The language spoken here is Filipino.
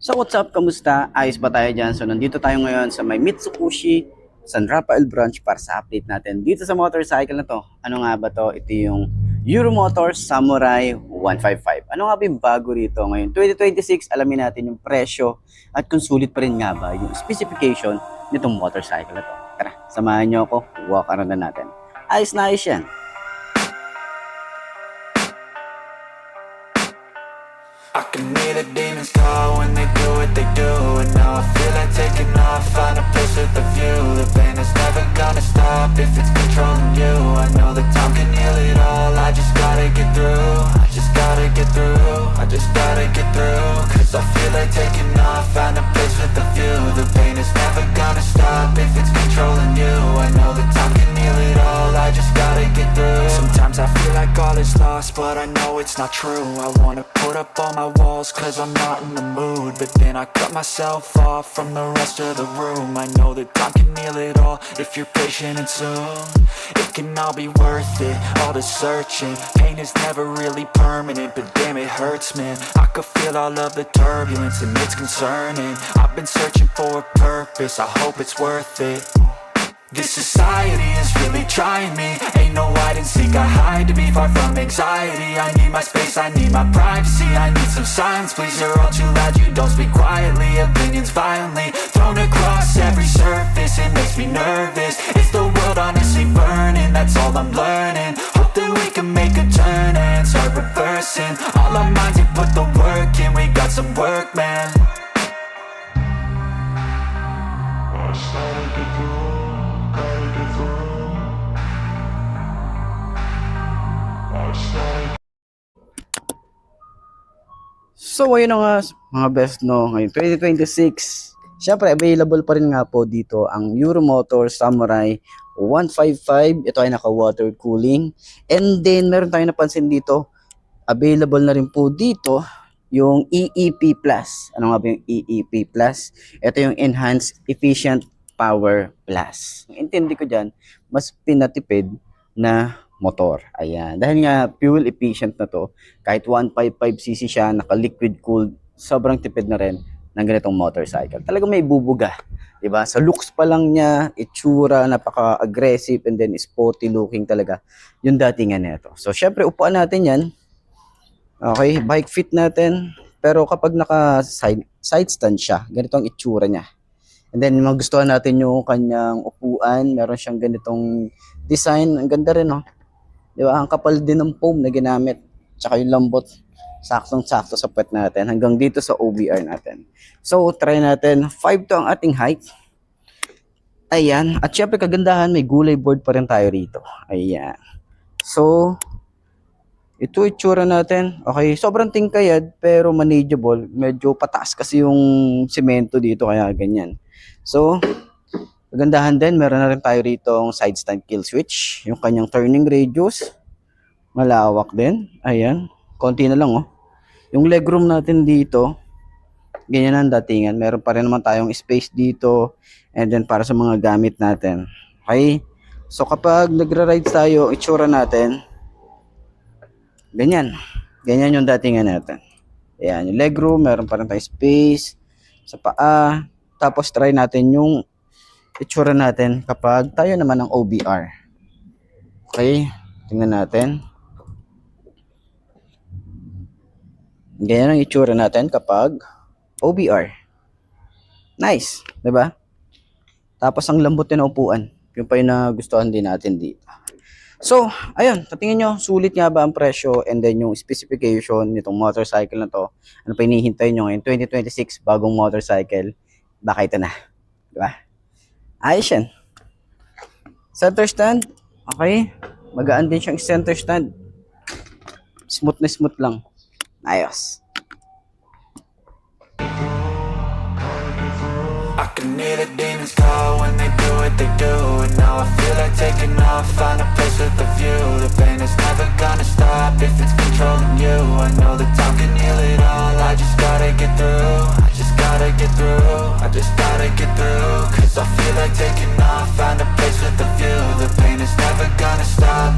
So what's up? Kamusta? Ayos ba tayo dyan? So nandito tayo ngayon sa may Mitsubishi San Rafael branch para sa update natin dito sa motorcycle na to. Ano nga ba to? Ito yung Euromotors Samurai 155. Ano nga ba yung bago rito ngayon? 2026, alamin natin yung presyo at kung sulit pa rin nga ba yung specification nitong motorcycle na to. Tara, samahan nyo ako. Walk around na natin. Ayos na ayos yan. I can hear the demons call when they do what they do. And now I feel like taking off, find a place with a view. The pain is never gonna stop if it's controlling you. I know that time can heal it all, I just gotta get through. I just gotta get through, I just gotta get through. Cause I feel like taking off, find a place with a view. The pain is never gonna stop if it's controlling you. I know that time can heal it all, I just gotta get through. Sometimes I feel like all is lost, but I know it's not true. I wanna put up all my walls cause I'm not in the mood. But then I cut myself off from the rest of the room. I know that time can heal it all if you're patient and soon it can all be worth it, all the searching. Pain is never really permanent, but damn it hurts, man. I could feel all of the turbulence and it's concerning. I've been searching for a purpose, I hope it's worth it. This society is really trying me. Ain't no hide and seek, I hide to be far from anxiety. I need my space, I need my privacy. I need some silence, please, you're all too loud. You don't speak quietly, opinions violently thrown across every surface. It makes me nervous. Is the world honestly burning? That's all I'm learning. Hope that we can make a turn and start reversing all our minds and put the work in. We got some work, man. So ayun na nga mga best no, ngayon 2026. Siyempre available pa rin nga po dito ang Euromotors Samurai 155. Ito ay naka water cooling. And then meron tayong napansin dito, available na rin po dito yung EEP Plus. Ano nga ba yung EEP Plus? Ito yung Enhanced Efficient Power Plus. Ang intindi ko dyan, mas pinatipid na motor. Ayan. Dahil nga fuel efficient na to, kahit 155cc siya, naka-liquid cooled, sobrang tipid na rin ng ganitong motorcycle. Talagang may bubuga. Diba? Sa looks pa lang niya, itsura, napaka-aggressive, and then sporty looking talaga yung datingan nito. So, syempre, upuan natin yan. Okay, bike fit natin. Pero kapag naka-side stand siya, ganito ang itsura niya. And then, magustuhan natin yung kanyang upuan. Meron siyang ganitong design. Ang ganda rin, no? Diba? Ang kapal din ng foam na ginamit. Tsaka yung lambot, saktong-sakto sa puwet natin. Hanggang dito sa OBR natin. So, try natin. 5 to ang ating height. Ayan. At syempre, kagandahan, may gulay board pa rin tayo rito. Ayan. So, ito itsura natin. Okay, sobrang tingkayad pero manageable. Medyo pataas kasi yung semento dito kaya ganyan. So, kagandahan din, meron na rin tayo rito ang side stand kill switch. Yung kanyang turning radius, malawak din. Ayan, konti na lang oh. Yung legroom natin dito, ganyan ang datingan. Meron pa rin naman tayong space dito. And then para sa mga gamit natin. Okay, so kapag nagra-ride tayo, itsura natin, ganyan. Ganyan yung datingan natin. Ayan, yung legroom, meron pa rin tayong space sa paa. Tapos try natin yung itsura natin kapag tayo naman ang OBR. Okay, tingnan natin. Ganyan ang itsura natin kapag OBR. Nice, 'di ba? Tapos ang lambot din ng upuan. Yung pa yung nagustuhan din natin dito. So, ayun, tatingin nyo, sulit nga ba ang presyo and then yung specification nitong motorcycle na to. Ano pa hinihintay nyo ngayon? 2026, bagong motorcycle. Baka ito na. Diba? Ayos yan. Center stand. Okay. Magaan din siyang center stand. Smooth na smooth lang. Ayos. I can hear the demons call when they do what they do. And now I feel like taking off, find a place with a view. The pain is never gonna stop if it's controlling you. I know that time can heal it all, I just gotta get through. I just gotta get through, I just gotta get through. Cause I feel like taking